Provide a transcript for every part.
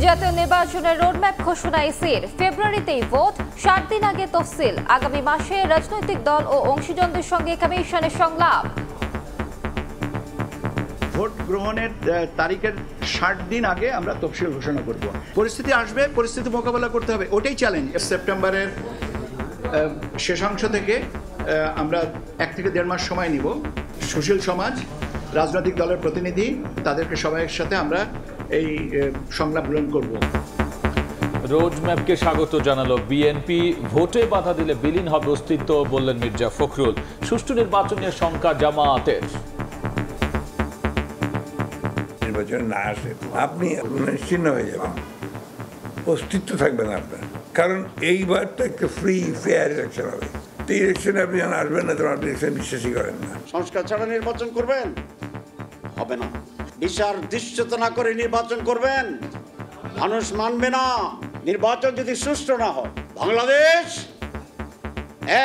জাতীয় নির্বাচনের রোডম্যাপ ঘোষণা ইসির, ফেব্রুয়ারিতেই ভোট, 7 দিন আগে তফসিল। আগামী মাসে রাজনৈতিক দল ও অংশীজনদের সঙ্গে কমিশনের সংলাপ। ভোট গ্রহণের তারিখের 60 দিন আগে আমরা তফসিল ঘোষণা করব। পরিস্থিতি আসবে, পরিস্থিতি মোকাবেলা করতে হবে, ওটাই চ্যালেঞ্জ। সেপ্টেম্বরের শেষাংশ থেকে আমরা 1 থেকে 1.5 মাস সময় নিব। সুশীল সমাজ, রাজনৈতিক দলের প্রতিনিধি, তাদেরকে সবাইয়ের সাথে আমরা এই সংলাপ গ্রহণ করব। রোডম্যাপকে স্বাগত জানালো বিএনপি। ভোটে বাধা দিলে বিলীন হবে অস্তিত্ব, বললেন মির্জা ফখরুল। সুষ্ঠু নির্বাচন নিয়ে শঙ্কা জামায়াতের। নির্বাচন না আসে আপনি নিশ্চিন্ন হয়ে যাবেন, অস্তিত্ব থাকবে না আপনার। কারণ এইবারটা একটা ফ্রি ফেয়ার ইলেকশন হবে। এই ইলেকশনে আপনি যখন আসবেন না, তখন আপনি ইলেকশন বিশ্বাসই করেন না। সংস্কার ছাড়া নির্বাচন করবেন, হবে না। বিচার দৃশ্যতা না করে নির্বাচন করবেন, মানুষ মানবে না। নির্বাচন যদি সুষ্ঠু না হয়, বাংলাদেশ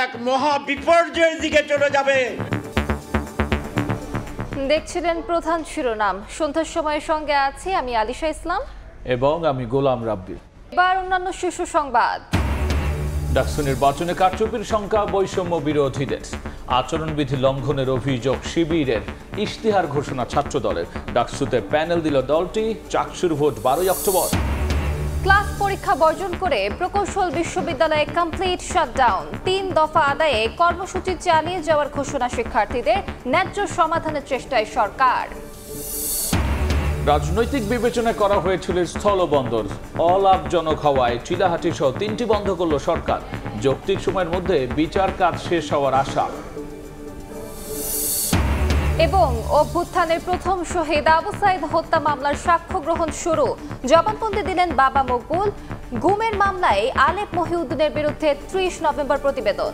এক মহা বিপর্যয়ের দিকে চলে যাবে। দেখছিলেন প্রধান শিরোনাম। সন্ধ্যার সময়ের সঙ্গে আছি আমি আলিশা ইসলাম এবং আমি গোলাম রাব্বি। এবার অন্যান্য শীর্ষ সংবাদ। ডাকসু নির্বাচনে কারচুপির শঙ্কা বৈষম্য বিরোধীদের। আচরণবিধি লঙ্ঘনের অভিযোগ শিবিরের। ইশতেহার ঘোষণা ছাত্র দলের। ডাকসুতে প্যানেল দিল দলটি। চাকসুর ভোট 12 অক্টোবর। ক্লাস পরীক্ষা বর্জন করে প্রকৌশল বিশ্ববিদ্যালয়ে কমপ্লিট শাটডাউন। 3 দফা আদায়ে কর্মসূচি চালিয়ে যাওয়ার ঘোষণা শিক্ষার্থীদের। ন্যায্য সমাধানের চেষ্টায় সরকার। রাজনৈতিক বিবেচনা করা হয়েছিল স্থলবন্দর। অলাভজনক হওয়ায় চিলাহাটি সহ 3টি বন্ধ করল সরকার। যৌক্তিক সময়ের মধ্যে বিচার কাজ শেষ হওয়ার আশা। এবং অভ্যুত্থানের প্রথম শহীদ আবু সাইদ হত্যা মামলার সাক্ষ্য গ্রহণ শুরু। জবানবন্দি দিলেন বাবা মকবুল। গুমের মামলায় আলেপ মহিউদ্দিনের বিরুদ্ধে 30 নভেম্বর প্রতিবেদন।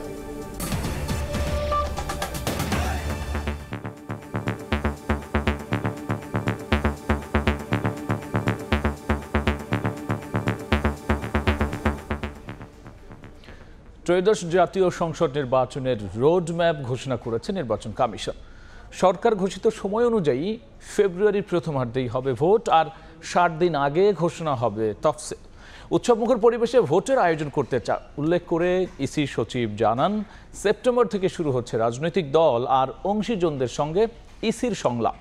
ত্রয়োদশ জাতীয় সংসদ নির্বাচনের রোডম্যাপ ঘোষণা করেছে নির্বাচন কমিশন। সরকার ঘোষিত সময় অনুযায়ী ফেব্রুয়ারির প্রথমার্ধেই হবে ভোট, আর 60 দিন আগে ঘোষণা হবে তফসিল। উৎসবমুখর পরিবেশে ভোটের আয়োজন করতে উল্লেখ করে ইসি সচিব জানান, সেপ্টেম্বর থেকে শুরু হচ্ছে রাজনৈতিক দল আর অংশীজনদের সঙ্গে ইসির সংলাপ।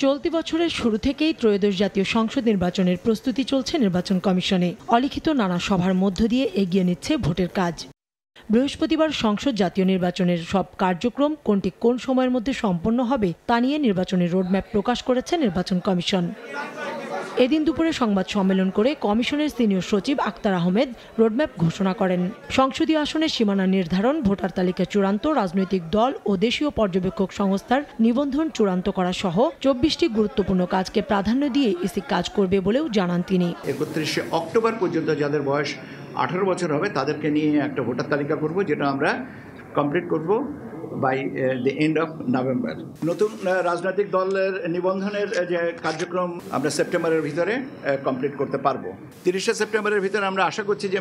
চলতি বছরের শুরু থেকেই ত্রয়োদশ জাতীয় সংসদ নির্বাচনের প্রস্তুতি চলছে নির্বাচন কমিশনে। অলিখিত নানা সভার মধ্য দিয়ে এগিয়ে নিচ্ছে ভোটের কাজ। বৃহস্পতিবার সংসদ জাতীয় নির্বাচনের সব কার্যক্রম কোনটি কোন সময়ের মধ্যে সম্পন্ন হবে তা নিয়ে নির্বাচনের রোডম্যাপ প্রকাশ করেছে নির্বাচন কমিশন। এদিন দুপুরে সংবাদ সম্মেলন করে কমিশনের সিনিয়র সচিব আক্তার আহমেদ রোডম্যাপ ঘোষণা করেন। সংসদীয় আসনের সীমানা নির্ধারণ, ভোটার তালিকা চূড়ান্ত, রাজনৈতিক দল ও দেশীয় পর্যবেক্ষক সংস্থার নিবন্ধন চূড়ান্ত করা সহ 24টি গুরুত্বপূর্ণ কাজকে প্রাধান্য দিয়ে ইসি কাজ করবে বলেও জানান তিনি। 31 অক্টোবর পর্যন্ত যাদের বয়স 18 বছর হবে তাদেরকে নিয়ে একটা ভোটার তালিকা করব, যেটা আমরা কমপ্লিট করব by the end of November. নতুন রাজনৈতিক দলের নিবন্ধনের যে কার্যক্রম আমরা সেপ্টেম্বরের ভিতরে কমপ্লিট করতে পারবো। 30 সেপ্টেম্বরের ভিতরে আমরা আশা করছি যে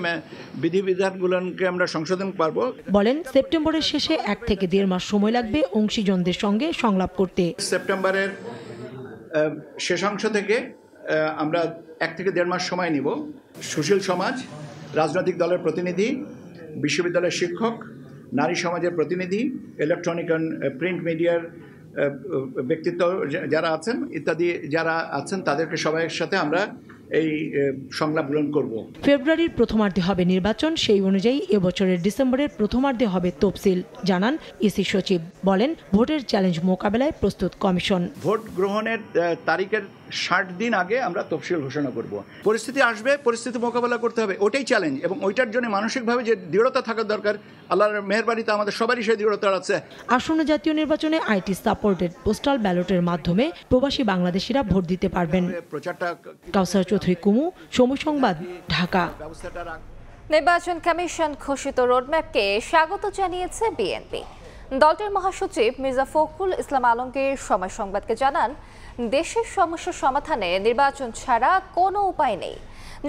বিধিবিধানগুলোকে আমরা সংশোধন পারবো। বলেন, সেপ্টেম্বরের শেষে 1 থেকে 1.5 মাস সময় লাগবে অংশীজনদের সঙ্গে সংলাপ করতে। সেপ্টেম্বরের শেষাংশ থেকে আমরা 1 থেকে 1.5 মাস সময় নিব। সুশীল সমাজ, রাজনৈতিক দলের প্রতিনিধি, বিশ্ববিদ্যালয়ের শিক্ষক, নারী সমাজের প্রতিনিধি, ইলেকট্রনিক অ্যান্ড প্রিন্ট মিডিয়ার ব্যক্তিত্ব যারা আছেন ইত্যাদি যারা আছেন তাদেরকে সবাইয়ের সাথে আমরা এই সংলাপ গ্রহণ করব। ফেব্রুয়ারির প্রথমার্ধে হবে নির্বাচন, সেই অনুযায়ী এবছরের ডিসেম্বরের প্রথমার্ধে হবে তফসিল, জানান ইসি সচিব। বলেন, ভোটের চ্যালেঞ্জ মোকাবেলায় প্রস্তুত কমিশন। ভোট গ্রহণের তারিখের 60 দিন আগে আমরা তফসিল ঘোষণা করব। পরিস্থিতি আসবে, পরিস্থিতি মোকাবেলা করতে হবে, ওটাই চ্যালেঞ্জ। এবং ওইটার জন্য মানসিকভাবে যে দৃঢ়তা থাকা দরকার, আল্লাহর মেহেরবানিতে আমাদের সবারই সেই দৃঢ়তা আছে। আসন্ন জাতীয় নির্বাচনে আইটি সাপোর্টেড পোস্টাল ব্যালটের মাধ্যমে প্রবাসী বাংলাদেশিরা ভোট দিতে পারবেন। কাউসার চৌধুরী কুমু, সময় সংবাদ, ঢাকা। নির্বাচন কমিশন ঘোষিত রোডম্যাপকে স্বাগত জানিয়েছে বিএনপি। দলটির মহাসচিব মির্জা ফখরুল ইসলাম আলমগীর সময় সংবাদকে জানান, দেশের সমস্যা সমাধানে নির্বাচন ছাড়া কোনো উপায় নেই।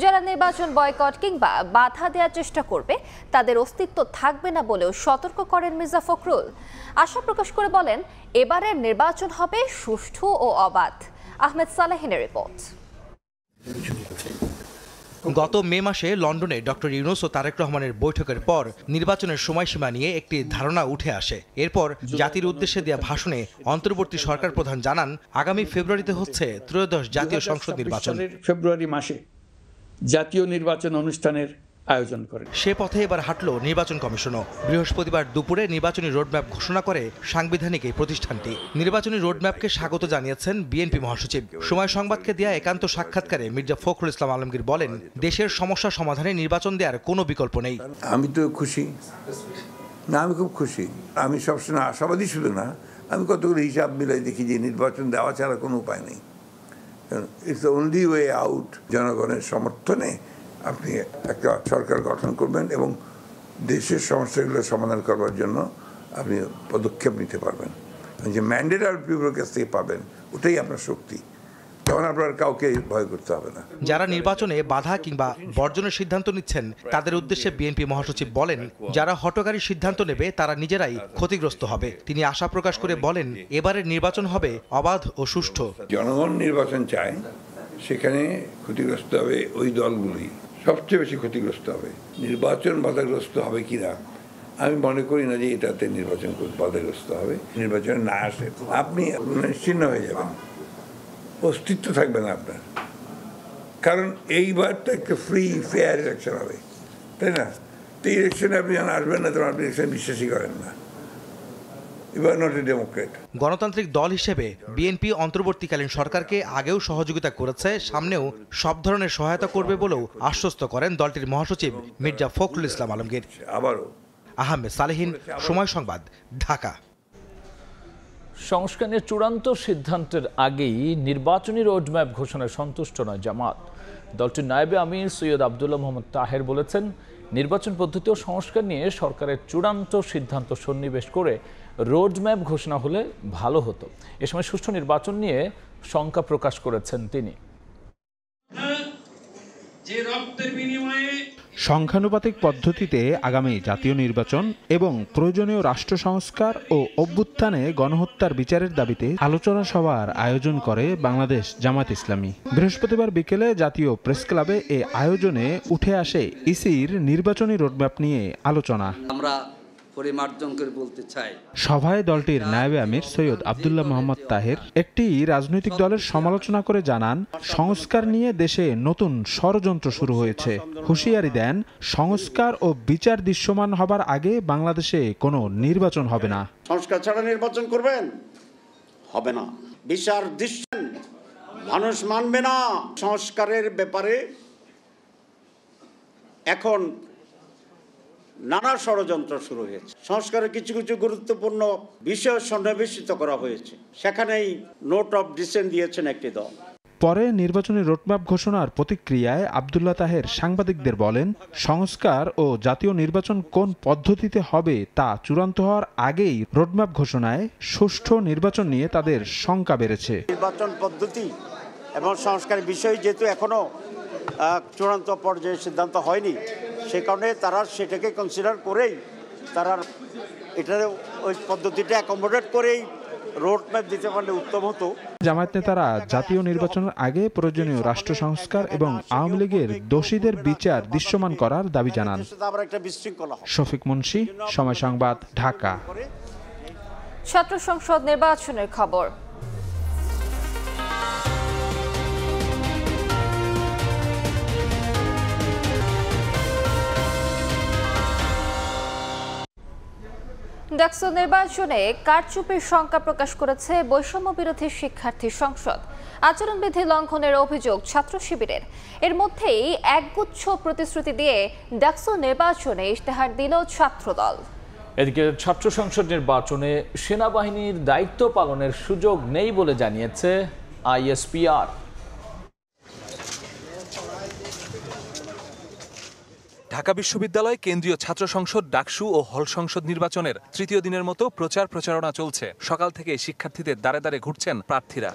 যারা নির্বাচন বয়কট কিংবা বাধা দেওয়ার চেষ্টা করবে তাদের অস্তিত্ব থাকবে না বলেও সতর্ক করেন মির্জা ফখরুল। আশা প্রকাশ করে বলেন, এবারের নির্বাচন হবে সুষ্ঠু ও অবাধ। আহমেদ সালেহিনের রিপোর্ট। গত মে মাসে লন্ডনে ডক্টর ইউনূস ও তারেক রহমানের বৈঠকের পর নির্বাচনের সময়সীমা নিয়ে একটি ধারণা উঠে আসে। এরপর জাতির উদ্দেশ্যে দেওয়া ভাষণে অন্তর্বর্তী সরকার প্রধান জানান, আগামী ফেব্রুয়ারিতে হচ্ছে ত্রয়োদশ জাতীয় সংসদ নির্বাচন। ফেব্রুয়ারি মাসে জাতীয় নির্বাচন অনুষ্ঠানের আয়োজন করে। সে পথে এবার হাঁটল নির্বাচন কমিশনও। বৃহস্পতিবার দুপুরে নির্বাচনী রোডম্যাপ ঘোষণা করে সাংবিধানিক এই প্রতিষ্ঠানটি। নির্বাচনী রোডম্যাপকে স্বাগত জানিয়েছেন বিএনপি মহাসচিব। সময় সংবাদকে দেয়া একান্ত সাক্ষাৎকারে মির্জা ফখরুল ইসলাম আলমগীর বলেন, দেশের সমস্যা সমাধানে নির্বাচন দেওয়ার কোনো বিকল্প নেই। আমি তো খুশি না, আমি খুব খুশি। আমি সবসময় আশাবাদী শুধু না, আমি কতগুলো হিসাব মিলাই দেখি যে নির্বাচন দেওয়া ছাড়া কোনো উপায় নেই। It's the only way out. জনগণের সমর্থনে আপনি একটা সরকার গঠন করবেন এবং দেশের সমস্যাগুলো সমাধান করবার জন্য আপনি পদক্ষেপ নিতে পারবেন। যে ম্যান্ডেট আর পিপুলের কাছ থেকে পাবেন, ওটাই আপনার শক্তি। তখন আপনার কাউকে ভয় করতে হবে না। যারা নির্বাচনে বাধা কিংবা বর্জনের সিদ্ধান্ত নিচ্ছেন তাদের উদ্দেশ্যে বিএনপি মহাসচিব বলেন, যারা হঠকারী সিদ্ধান্ত নেবে তারা নিজেরাই ক্ষতিগ্রস্ত হবে। তিনি আশা প্রকাশ করে বলেন, এবারের নির্বাচন হবে অবাধ ও সুষ্ঠু। জনগণ নির্বাচন চায়, সেখানে ক্ষতিগ্রস্ত হবে ওই দলগুলি, সবচেয়ে বেশি ক্ষতিগ্রস্ত হবে। নির্বাচন বাধাগ্রস্ত হবে কিনা আমি মনে করি না যে এটাতে নির্বাচন বাধাগ্রস্ত হবে। নির্বাচন না আসে আপনি নিশ্চিন্ন হয়ে যাবেন, অস্তিত্ব থাকবে না আপনার। কারণ এইবার তো একটা ফ্রি ফেয়ার ইলেকশন হবে, তাই না? তো ইলেকশনে আপনি যখন আসবেন না তখন আপনি ইলেকশন বিশ্বাসই করেন না। গণতান্ত্রিক দল হিসেবে বিএনপি অন্তর্বর্তীকালীন সরকারকে আগেও সহযোগিতা করেছে, সামনেও সব ধরনের সহায়তা করবে বলেও আশ্বস্ত করেন দলটির মহাসচিব মির্জা ফখরুল ইসলাম আলমগীর। আবারও আহমেদ সালেহীন, সময় সংবাদ, ঢাকা। সংস্কারের চূড়ান্ত সিদ্ধান্তের আগেই নির্বাচনী রোডম্যাপ ঘোষণায় সন্তুষ্ট নয় জামাত। দলটির নায়েবে আমির সৈয়দ আবদুল্লাহ মোহাম্মদ তাহের বলেছেন, নির্বাচন পদ্ধতি ও সংস্কার নিয়ে সরকারের চূড়ান্ত সিদ্ধান্ত সন্নিবেশ করে রোডম্যাপ ঘোষণা হলে ভালো হতো। এ সময় সুষ্ঠু নির্বাচন নিয়ে শঙ্কা প্রকাশ করেছেন তিনি। সংখ্যানুপাতিক পদ্ধতিতে আগামী জাতীয় নির্বাচন এবং প্রয়োজনীয় রাষ্ট্র সংস্কার ও অভ্যুত্থানে গণহত্যার বিচারের দাবিতে আলোচনা সভার আয়োজন করে বাংলাদেশ জামাত ইসলামী। বৃহস্পতিবার বিকেলে জাতীয় প্রেস ক্লাবে এ আয়োজনে উঠে আসে ইসির নির্বাচনী রোডম্যাপ নিয়ে আলোচনা। আমরা পরিমার্জন করে বলতে চাই, সভায় দলটির নায়েবে আমির সৈয়দ আবদুল্লাহ মোহাম্মদ তাহের একটি রাজনৈতিক দলের সমালোচনা করে জানান, সংস্কার নিয়ে দেশে নতুন ষড়যন্ত্র শুরু হয়েছে। হুঁশিয়ারি দেন, সংস্কার ও বিচার দৃশ্যমান হবার আগে বাংলাদেশে কোনো নির্বাচন হবে না। সংস্কার ছাড়া নির্বাচন করবেন, হবে না। বিচার দৃশ্য মানুষ মানবে না। সংস্কারের ব্যাপারে এখন নানা ষড়যন্ত্র শুরু হয়েছে। সংস্কারের কিছু কিছু গুরুত্বপূর্ণ বিষয় সন্নিবেশিত করা হয়েছে, সেখানেই নোট অফ ডিসেন্ট দিয়েছেন একটি দল। পরে নির্বাচনী রোডম্যাপ ঘোষণার প্রতিক্রিয়ায় আবদুল্লাহ তাহের সাংবাদিকদের বলেন, সংস্কার ও জাতীয় নির্বাচন কোন পদ্ধতিতে হবে তা চূড়ান্ত হওয়ার আগেই রোডম্যাপ ঘোষণায় সুষ্ঠু নির্বাচন নিয়ে তাদের শঙ্কা বেড়েছে। নির্বাচন পদ্ধতি এবং সংস্কারের বিষয় যেহেতু এখনো চূড়ান্ত পর্যায়ে সিদ্ধান্ত হয়নি, সে কারণে তারা সেটাকে কনসিডার করেই তারা এটা ওই পদ্ধতিটা অ্যাকোমোডেট করেই রোড ম্যাপ দিতে পারলে উত্তম হতো। জামায়াত নেতারা জাতীয় নির্বাচনের আগে প্রয়োজনীয় রাষ্ট্র সংস্কার এবং আওয়ামী লীগের দোষীদের বিচার দৃশ্যমান করার দাবি জানান। শফিক মুন্সি, সময় সংবাদ, ঢাকা। ছাত্র সংসদ নির্বাচনের খবর। ডাকসু নির্বাচনে কারচুপির শঙ্কা প্রকাশ করেছে বৈষম্য বিরোধী শিক্ষার্থী সংসদ। আচরণবিধি লঙ্ঘনের অভিযোগ ছাত্র শিবিরের। এর মধ্যেই একগুচ্ছ প্রতিশ্রুতি দিয়ে ডাকসু নির্বাচনে ইশতেহার দিল ছাত্রদল। এদিকে ছাত্র সংসদ নির্বাচনে সেনাবাহিনীর দায়িত্ব পালনের সুযোগ নেই বলে জানিয়েছে আইএসপিআর। ঢাকা বিশ্ববিদ্যালয় কেন্দ্রীয় ছাত্র সংসদ ডাকসু ও হল সংসদ নির্বাচনের তৃতীয় দিনের মতো প্রচারণা চলছে। সকাল থেকে শিক্ষার্থীদের দ্বারে দ্বারে ঘুরছেন প্রার্থীরা।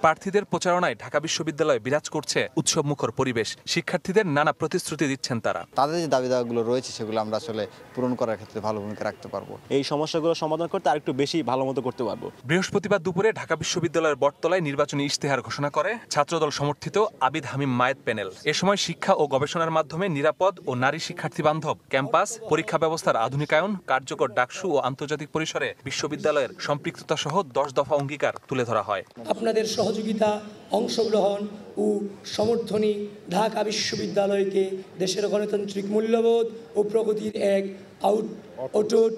প্রার্থীদের প্রচারণায় ঢাকা বিশ্ববিদ্যালয়ে বিরাজ করছে উৎসবমুখর পরিবেশ। শিক্ষার্থীদের নানা প্রতিশ্রুতি দিচ্ছেন তারা। তাদের যে দাবি দাওয়াগুলো রয়েছে সেগুলো আমরা আসলে পূরণ করার ক্ষেত্রে ভালো ভূমিকা রাখতে পারবো। এই সমস্যাগুলো সমাধান করতে আরেকটু বেশি ভালো মতো করতে পারবো। বৃহস্পতিবার দুপুরে ঢাকা বিশ্ববিদ্যালয়ের বটতলায় নির্বাচনী ইশতেহার ঘোষণা করে ছাত্রদল সমর্থিত আবিদ হামিম মায়েদ প্যানেল। এ সময় শিক্ষা ও গবেষণার মাধ্যমে নিরাপদ ও নারী শিক্ষার্থী বান্ধব ক্যাম্পাস, পরীক্ষা ব্যবস্থার আধুনিকায়ন, কার্যকর ডাকসু ও আন্তর্জাতিক পরিসরে বিশ্ববিদ্যালয়ের সম্পৃক্ততা সহ 10 দফা অঙ্গীকার তুলে ধরা হয়। আপনাদের সহযোগিতা, অংশগ্রহণ ও সমর্থনই ঢাকা বিশ্ববিদ্যালয়কে দেশের গণতান্ত্রিক মূল্যবোধ ও প্রগতির এক অটুট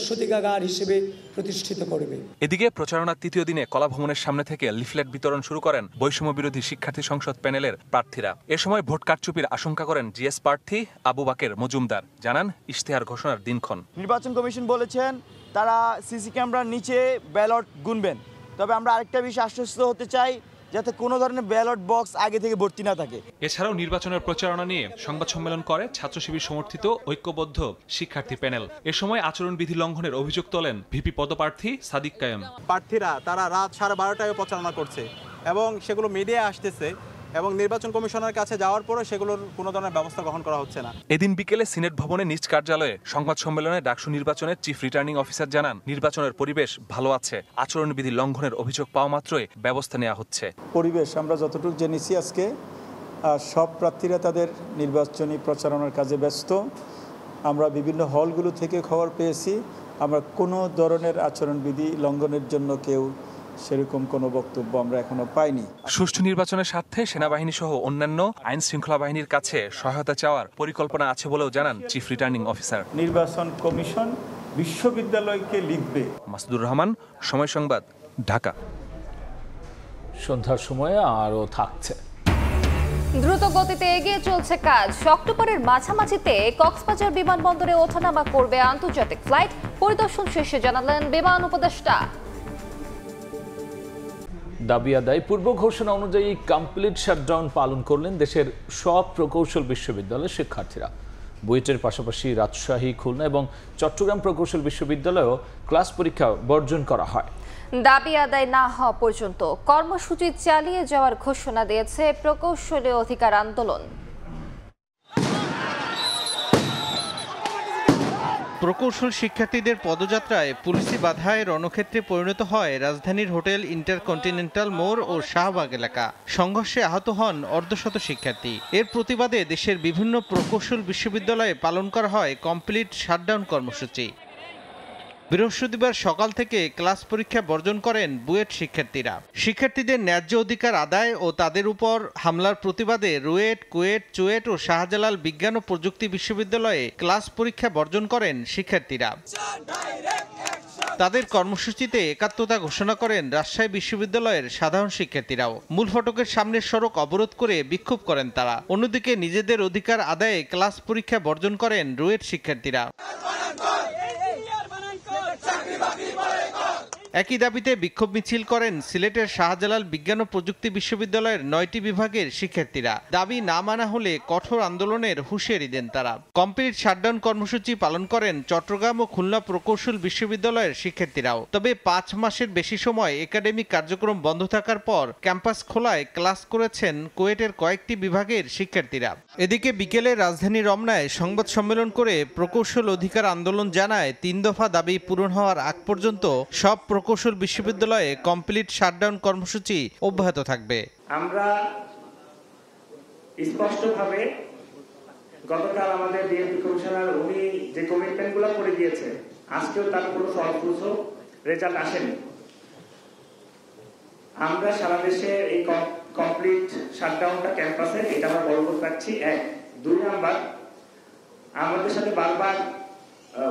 সূতিকাগার হিসেবে প্রতিষ্ঠিত করবে। এদিকে প্রচারণার তৃতীয় দিনে কলাভবনের সামনে থেকে লিফলেট বিতরণ শুরু করেন বৈষম্য বিরোধী শিক্ষার্থী সংসদ প্যানেলের প্রার্থীরা। এ সময় ভোট কারচুপির আশঙ্কা করেন জিএস প্রার্থী আবু বাকের মজুমদার। জানান ইশতেহার ঘোষণার দিনক্ষণ নির্বাচন কমিশন বলেছেন তারা সিসি ক্যামেরার নিচে ব্যালট গুনবেন। তবে আমরা আরেকটা বিষয় আশ্বস্ত হতে চাই, যাতে কোনো ধরনের ব্যালট বক্স আগে থেকে ভর্তি না থাকে। এছাড়াও নির্বাচনের প্রচারণা নিয়ে সংবাদ সম্মেলন করে ছাত্র শিবির সমর্থিত ঐক্যবদ্ধ শিক্ষার্থী প্যানেল। এ সময় আচরণবিধি লঙ্ঘনের অভিযোগ তোলেন ভিপি পদপ্রার্থী সাদিক কায়েম। প্রার্থীরা তারা রাত 12:30টায় প্রচারণা করছে এবং সেগুলো মিডিয়ায় আসতেছে এবং নির্বাচন কমিশনের কাছে যাওয়ার পরে সেগুলোর কোনো ধরনের ব্যবস্থা গ্রহণ করা হচ্ছে না। এদিন বিকেলে সিনেট ভবনে নিজ কার্যালয়ে সংবাদ সম্মেলনে ডাকসু নির্বাচনের চিফ রিটার্নিং অফিসার জানান নির্বাচনের পরিবেশ ভালো আছে, আচরণবিধি লঙ্ঘনের অভিযোগ পাওয়া মাত্রই ব্যবস্থা নেওয়া হচ্ছে। পরিবেশ আমরা যতটুকু জেনেছি আজকে সব প্রার্থীরা তাদের নির্বাচনী প্রচারণার কাজে ব্যস্ত। আমরা বিভিন্ন হলগুলো থেকে খবর পেয়েছি, আমরা কোনো ধরনের আচরণবিধি লঙ্ঘনের জন্য কেউ সেরকম কোনো বক্তব্য আমরা এখনো পাইনি। সুষ্ঠু নির্বাচনের স্বার্থে সেনাবাহিনী সহ অন্যান্য আইন শৃঙ্খলা বাহিনীর কাছে সহায়তা চাওয়ার পরিকল্পনা আছে বলেও জানান চিফ রিটার্নিং অফিসার। নির্বাচন কমিশন বিশ্ববিদ্যালয়কে লিখবে। মাসুদুর রহমান, সময় সংবাদ, ঢাকা। সন্ধ্যার সময়ে আরও থাকছে। দ্রুত গতিতে এগিয়ে চলছে কাজ। অক্টোবরের মাঝামাঝিতে কক্সবাজার বিমানবন্দরে ওঠানামা করবে আন্তর্জাতিক ফ্লাইট। পরিদর্শন শেষে জানালেন বিমান উপদেষ্টা। দাবি আদায় পূর্ব ঘোষণা অনুযায়ী কমপ্লিট শাটডাউন পালন করলেন দেশের সব প্রকৌশল বিশ্ববিদ্যালয়ের শিক্ষার্থীরা। বুয়েটের পাশাপাশি রাজশাহী, খুলনা এবং চট্টগ্রাম প্রকৌশল বিশ্ববিদ্যালয়েও ক্লাস পরীক্ষা বর্জন করা হয়। দাবি আদায় না হওয়া পর্যন্ত কর্মসূচি চালিয়ে যাওয়ার ঘোষণা দিয়েছে প্রকৌশলী অধিকার আন্দোলন। প্রকৌশল শিক্ষার্থীদের পদযাত্রায় পুলিশি বাধায় রণক্ষেত্রে পরিণত হয় রাজধানীর হোটেল ইন্টারকন্টিনেন্টাল মোড় ও শাহবাগ এলাকা। সংঘর্ষে আহত হন অর্ধশত শিক্ষার্থী। এর প্রতিবাদে দেশের বিভিন্ন প্রকৌশল বিশ্ববিদ্যালয়ে পালন করা হয় কমপ্লিট শাটডাউন কর্মসূচি। বৃহস্পতিবার সকাল থেকে ক্লাস পরীক্ষা বর্জন করেন বুয়েট শিক্ষার্থীরা। শিক্ষার্থীদের ন্যায্য অধিকার আদায় ও তাদের উপর হামলার প্রতিবাদে রুয়েট, কুয়েট, চুয়েট ও শাহজালাল বিজ্ঞান ও প্রযুক্তি বিশ্ববিদ্যালয়ে ক্লাস পরীক্ষা বর্জন করেন শিক্ষার্থীরা। তাদের কর্মসূচিতে একাত্মতা ঘোষণা করেন রাজশাহী বিশ্ববিদ্যালয়ের সাধারণ শিক্ষার্থীরাও। মূল ফটকের সামনের সড়ক অবরোধ করে বিক্ষোভ করেন তারা। অন্যদিকে নিজেদের অধিকার আদায়ে ক্লাস পরীক্ষা বর্জন করেন রুয়েট শিক্ষার্থীরা। একই দাবিতে বিক্ষোভ মিছিল করেন সিলেটের শাহজালাল বিজ্ঞান ও প্রযুক্তি বিশ্ববিদ্যালয়ের 9টি বিভাগের শিক্ষার্থীরা। দাবি না মানা হলে কঠোর আন্দোলনের হুঁশিয়ারি দেন তারা। কমপ্লিট শাটডাউন কর্মসূচি পালন করেন চট্টগ্রাম ও খুলনা প্রকৌশল বিশ্ববিদ্যালয়ের শিক্ষার্থীরাও। তবে 5 মাসের বেশি সময় একাডেমিক কার্যক্রম বন্ধ থাকার পর ক্যাম্পাস খোলায় ক্লাস করেছেন কুয়েটের কয়েকটি বিভাগের শিক্ষার্থীরা। এদিকে বিকেলে রাজধানী রমনায় সংবাদ সম্মেলন করে প্রকৌশল অধিকার আন্দোলন জানায় 3 দফা দাবি পূরণ হওয়ার আগ পর্যন্ত সব প্রকৌশল বিশ্ববিদ্যালয়ে কমপ্লিট শাটডাউন কর্মসূচি অব্যাহত থাকবে। আমরা স্পষ্টভাবে গতকাল আমাদের ডিএমপি কমিশনার উনি যে কমিটমেন্টগুলো করে দিয়েছে, আজকেও তার কোনো ফলপ্রসূ রেজাল্ট আসেনি। আমরা সারা দেশে এই কমপ্লিট শাটডাউনটা ক্যাম্পাসে এটা আমরা বলবৎ রাখছি। 1, 2 নাম্বার, আমাদের সাথে বারবার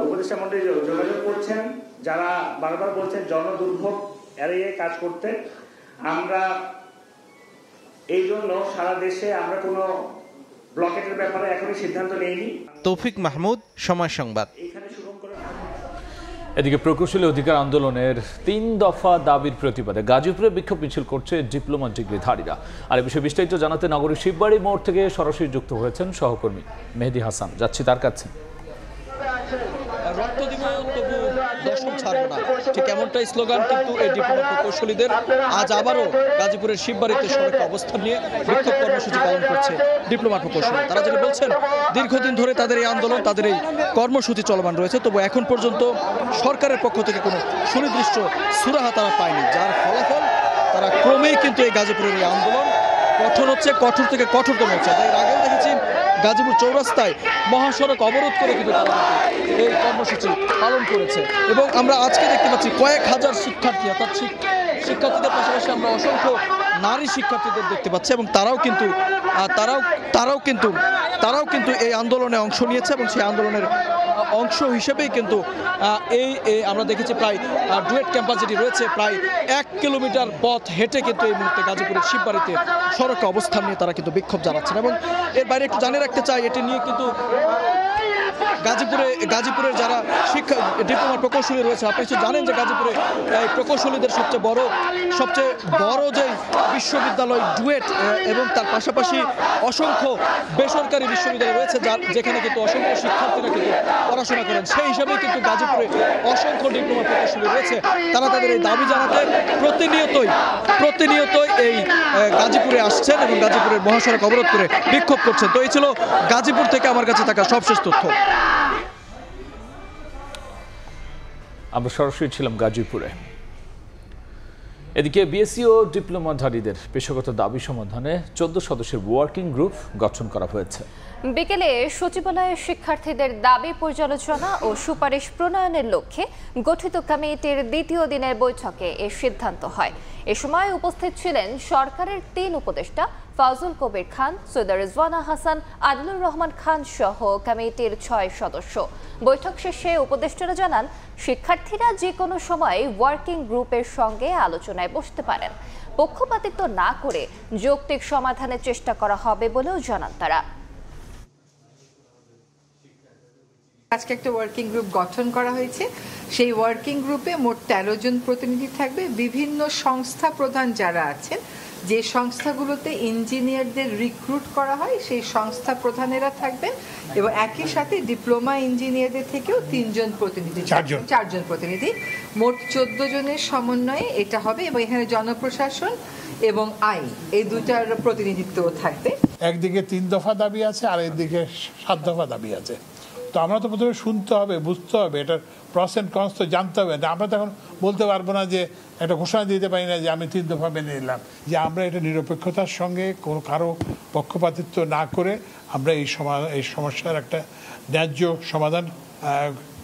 উপদেষ্টা মন্ডলী যোগাযোগ করছেন, যারা বারবার বলছেন জনদুর্ভোগ এড়িয়ে কাজ করতে। আমরা এই জন্য সারা দেশে আমরা কোনো ব্লকেটের ব্যাপারে এখনই সিদ্ধান্ত নেইনি। তৌফিক মাহমুদ, সময় সংবাদ। এদিকে প্রকৌশলী অধিকার আন্দোলনের 3 দফা দাবির প্রতিবাদে গাজীপুরে বিক্ষোভ মিছিল করছে ডিপ্লোমা ডিগ্রিধারীরা। আর এই বিষয়ে বিস্তারিত জানাতে নগরীর শিববাড়ি মোড় থেকে সরাসরি যুক্ত হয়েছেন সহকর্মী মেহেদি হাসান। যাচ্ছি তার কাছে। আসল ছাড়বো না, ঠিক এমনটাই স্লোগান কিন্তু এই ডিপ্লোমা প্রকৌশলীদের। আজ আবারও গাজীপুরের শিববাড়িতে সড়কে অবস্থান নিয়ে বিক্ষোভ কর্মসূচি পালন করছে ডিপ্লোমা প্রকৌশলী। তারা যেটা বলছেন, দীর্ঘদিন ধরে তাদের এই আন্দোলন, তাদের এই কর্মসূচি চলমান রয়েছে, তবু এখন পর্যন্ত সরকারের পক্ষ থেকে কোনো সুনির্দিষ্ট সুরাহা তারা পায়নি, যার ফলাফল তারা ক্রমেই কিন্তু এই গাজীপুরের এই আন্দোলন কঠোর হচ্ছে, কঠোর থেকে কঠোরতম হচ্ছে। তাই এর আগেও দেখেছি গাজীপুর চৌরাস্তায় মহাসড়ক অবরোধ করে কিন্তু তারা এই কর্মসূচি পালন করেছে। এবং আমরা আজকে দেখতে পাচ্ছি কয়েক হাজার শিক্ষার্থী, অর্থাৎ শিক্ষার্থীদের পাশাপাশি আমরা অসংখ্য নারী শিক্ষার্থীদের দেখতে পাচ্ছি এবং তারাও কিন্তু এই আন্দোলনে অংশ নিয়েছে এবং সেই আন্দোলনের অংশ হিসেবেই কিন্তু আমরা দেখেছি প্রায় ডুয়েট ক্যাম্পাস যেটি রয়েছে প্রায় 1 কিলোমিটার পথ হেঁটে কিন্তু এই মুহূর্তে গাজীপুরের শিববাড়িতে সড়কে অবস্থান নিয়ে তারা কিন্তু বিক্ষোভ জানাচ্ছেন। এবং এর বাইরে একটু জানিয়ে রাখতে চাই, এটি নিয়ে কিন্তু গাজীপুরের যারা ডিপ্লোমা প্রকৌশলী রয়েছে, আপনি কিছু জানেন যে গাজীপুরে এই প্রকৌশলীদের সবচেয়ে বড় যে বিশ্ববিদ্যালয় ডুয়েট এবং তার পাশাপাশি অসংখ্য বেসরকারি বিশ্ববিদ্যালয় রয়েছে যেখানে কিন্তু অসংখ্য শিক্ষার্থীরা কিন্তু পড়াশোনা করেন। সেই হিসাবে কিন্তু গাজীপুরে অসংখ্য ডিপ্লোমা প্রকৌশলী রয়েছে। তারা তাদের এই দাবি জানাতে প্রতিনিয়তই এই গাজীপুরে আসছেন এবং গাজীপুরের মহাসড়ক অবরোধ করে বিক্ষোভ করছেন। তো এই ছিল গাজীপুর থেকে আমার কাছে থাকা সবশেষ তথ্য। আমরা সরাসরি ছিলাম গাজীপুরে। এদিকে বিএসসি ও ডিপ্লোমাধারীদের পেশাগত দাবি সমাধানে 14 সদস্যের ওয়ার্কিং গ্রুপ গঠন করা হয়েছে। বিকেলে সচিবালয়ে শিক্ষার্থীদের দাবি পর্যালোচনা ও সুপারিশ প্রণয়নের লক্ষ্যে গঠিত কমিটির দ্বিতীয় দিনের বৈঠকে এই সিদ্ধান্ত হয়। এ সময় উপস্থিত ছিলেন সরকারের 3 উপদেষ্টা ফাজুল কবির খান, সৈয়দা রিজওয়ানা হাসান, আদিলুর রহমান খান সহ কমিটির 6 সদস্য। বৈঠক শেষে উপদেষ্টারা জানান, শিক্ষার্থীরা যে কোনো সময় ওয়ার্কিং গ্রুপের সঙ্গে আলোচনায় বসতে পারেন। পক্ষপাতিত্ব না করে যৌক্তিক সমাধানের চেষ্টা করা হবে বলেও জানান তারা। আজকে একটা ওয়ার্কিং গ্রুপ গঠন করা হয়েছে। সেই ওয়ার্কিং গ্রুপে মোট 13 জন প্রতিনিধি থাকবে। বিভিন্ন সংস্থা প্রধান যারা আছেন, যে সংস্থাগুলোতে ইঞ্জিনিয়ারদের রিক্রুট করা হয়, সেই সংস্থা প্রধানেরা থাকবেন এবং একই সাথে ডিপ্লোমা ইঞ্জিনিয়ারদের থেকেও 3 জন প্রতিনিধি, 4 জন প্রতিনিধি, মোট 14 জনের সমন্বয়ে এটা হবে। এবং এখানে জনপ্রশাসন এবং আইন এই দুইটার প্রতিনিধিত্ব থাকবে। একদিকে 3 দফা দাবি আছে আর একদিকে 7 দফা দাবি আছে। তো আমরা তো প্রথমে শুনতে হবে, বুঝতে হবে, এটার প্রস এন্ড কনস তো জানতে হবে। আমরা তো এখন বলতে পারবো না যে একটা ঘোষণা দিতে পারি না যে আমি 3 দফা মেনে নিলাম। যে আমরা এটা নিরপেক্ষতার সঙ্গে কোনো কারো পক্ষপাতিত্ব না করে আমরা এই সমস্যার একটা ন্যায্য সমাধান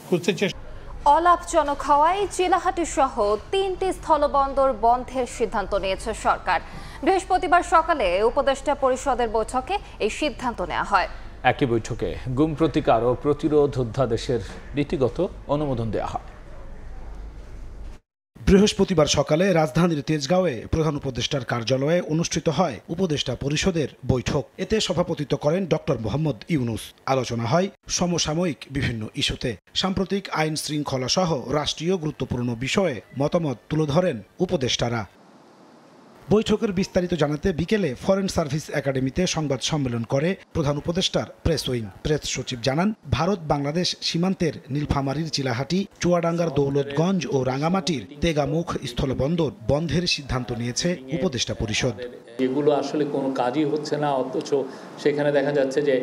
খুঁজতে চেষ্টা। অলাভজনক হওয়ায় চিলাহাটি সহ 3টি স্থলবন্দর বন্ধের সিদ্ধান্ত নিয়েছে সরকার। বৃহস্পতিবার সকালে উপদেষ্টা পরিষদের বৈঠকে এই সিদ্ধান্ত নেওয়া হয়। একই বৈঠকে গুম প্রতিকার ও প্রতিরোধ অধ্যাদেশের নীতিগত অনুমোদন দেওয়া হয়। বৃহস্পতিবার সকালে রাজধানীর তেজগাঁওয়ে প্রধান উপদেষ্টার কার্যালয়ে অনুষ্ঠিত হয় উপদেষ্টা পরিষদের বৈঠক। এতে সভাপতিত্ব করেন ডক্টর মোহাম্মদ ইউনুস। আলোচনা হয় সমসাময়িক বিভিন্ন ইস্যুতে। সাম্প্রতিক আইন শৃঙ্খলা সহ রাষ্ট্রীয় গুরুত্বপূর্ণ বিষয়ে মতামত তুলে ধরেন উপদেষ্টারা। বৈঠকের বিস্তারিত জানাতে বিকেলে ফরেন সার্ভিস একাডেমিতে সংবাদ সম্মেলন করে প্রধান উপদেষ্টার প্রেস উইং। প্রেস সচিব জানান, ভারত বাংলাদেশ সীমান্তের নীলফামারীর চিলাহাটি, চুয়াডাঙ্গার দৌলতগঞ্জ ও রাঙামাটির তেগামুখ স্থলবন্দর বন্ধের সিদ্ধান্ত নিয়েছে উপদেষ্টা পরিষদ। এগুলো আসলে কোনো কাজই হচ্ছে না, অথচ সেখানে দেখা যাচ্ছে যে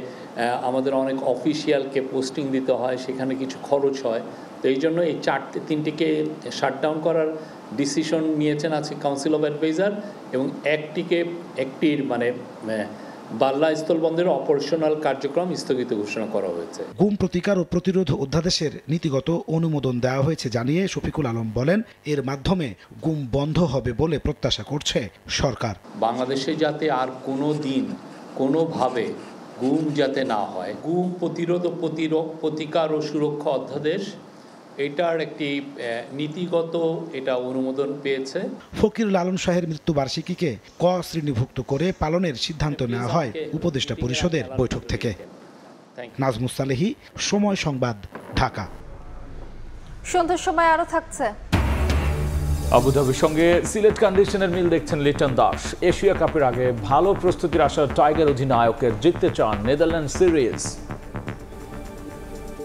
আমাদের অনেক অফিসিয়ালকে পোস্টিং দিতে হয়, সেখানে কিছু খরচ হয়। তো এই জন্য এই 3টিকে শাটডাউন করার ডিসিশন নিয়েছেন আছে কাউন্সিল অফ অ্যাডভাইজার এবং একটির বাল্লা স্থলবন্দরের অপারেশনাল কার্যক্রম স্থগিত ঘোষণা করা হয়েছে। গুম প্রতিকার ও প্রতিরোধ অধ্যাদেশের নীতিগত অনুমোদন দেওয়া হয়েছে জানিয়ে শফিকুল আলম বলেন, এর মাধ্যমে গুম বন্ধ হবে বলে প্রত্যাশা করছে সরকার। বাংলাদেশে যাতে আর কোনো দিন কোনোভাবে গুম যাতে না হয়, গুম প্রতিরোধ ও প্রতিকার ও সুরক্ষা অধ্যাদেশ এটার একটি নীতিগত এটা অনুমোদন পেয়েছে। ফকিরুল আলম শাহের মৃত্যুবার্ষিকীকে ক শ্রেণীভুক্ত করে পালনের সিদ্ধান্ত নেওয়া হয় উপদেষ্টা পরিষদের বৈঠক থেকে। নাজমুস সালেহী, সময় সংবাদ, ঢাকা। সন্ধ্যার সময় আরো থাকছে। আবুধাবির সঙ্গে সিলেট কন্ডিশনের মিল দেখছেন লিটন দাস। এশিয়া কাপের আগে ভালো প্রস্তুতির আশা টাইগার অধিনায়কের, জিততে চান নেদারল্যান্ড সিরিজ।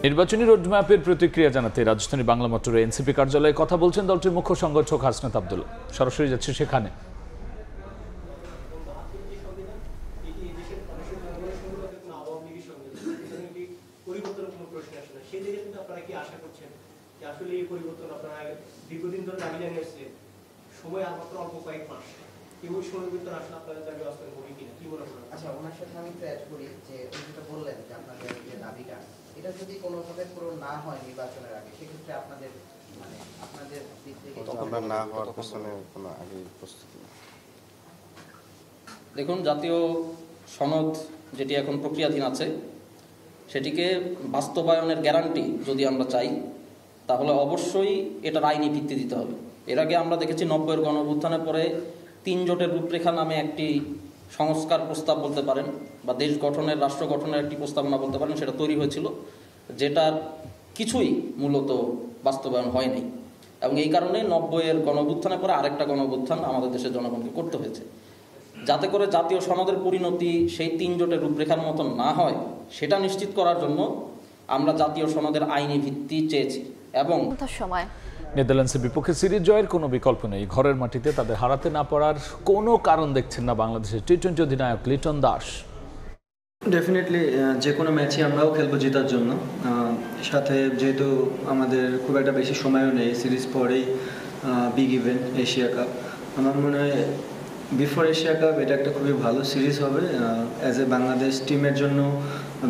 নির্বাচনী রোডম্যাপের প্রতিক্রিয়া জানাতে রাজধানী বাংলা মোটরে এনসিপি কার্যালয়ে কথা বলছেন দলটির মুখ্য সংগঠক হাসনাত আব্দুল্লাহ। সরাসরি যাচ্ছে সেখানে। আচ্ছা, ওনার সাথে আমি একটু অ্যাড করি যে উনি যেটা বললেন যে আপনাদের যে দাবিটা, এটা যদি কোনোভাবে পূরণ না হয় নির্বাচনের আগে, সেক্ষেত্রে আপনাদের মানে আপনাদের দিক থেকে আমরা না হওয়ার পেছনে কোনো আগে প্রস্তুতি নেই। দেখুন, জাতীয় সনদ যেটি এখন প্রক্রিয়াধীন আছে সেটিকে বাস্তবায়নের গ্যারান্টি যদি আমরা চাই তাহলে অবশ্যই এটার আইনি ভিত্তি দিতে হবে। এর আগে আমরা দেখেছি 90-এর গণঅভ্যুত্থানের পরে 3 জোটের রূপরেখা নামে একটি সংস্কার প্রস্তাব বলতে পারেন বা দেশ গঠনের, রাষ্ট্র গঠনের একটি প্রস্তাবনা বলতে পারেন, সেটা তৈরি হয়েছিল, যেটার কিছুই মূলত বাস্তবায়ন হয় নাই। এবং এই কারণে 90-এর গণঅভ্যুত্থানের পরে আরেকটা গণঅভ্যুত্থান আমাদের দেশের জনগণকে করতে হয়েছে, যাতে করে জাতীয় সনদের পরিণতি সেই 3 জোটের রূপরেখার মতন না হয় সেটা নিশ্চিত করার জন্য আমরা জাতীয় সনদের আইনি ভিত্তি চেয়েছি। এবং নেদারল্যান্ডসের বিপক্ষে সিরিজ জয়ের কোনো বিকল্প নেই। ঘরের মাটিতে তাদের হারাতে না পারার কোনো কারণ দেখছেন না বাংলাদেশের টি-20 অধিনায়ক লিটন দাস। ডেফিনেটলি যে কোনো ম্যাচই আমরাও খেলবো জেতার জন্য। সাথে যেহেতু আমাদের খুব একটা বেশি সময়ও নেই, সিরিজ পরেই বিগ ইভেন্ট এশিয়া কাপ। আমার মনে হয় বিফোর এশিয়া কাপ এটা একটা খুবই ভালো সিরিজ হবে অ্যাজ এ বাংলাদেশ টিমের জন্য,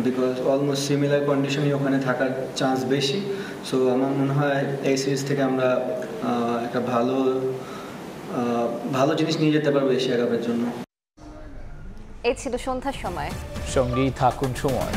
বিকজ অলমোস্ট সিমিলার কন্ডিশনই ওখানে থাকার চান্স বেশি। সো আমার মনে হয় এই সিরিজ থেকে আমরা একটা ভালো জিনিস নিয়ে যেতে পারবো এশিয়া কাপের জন্য। এই ছিল সন্ধ্যার সময়। সঙ্গেই থাকুন সময়।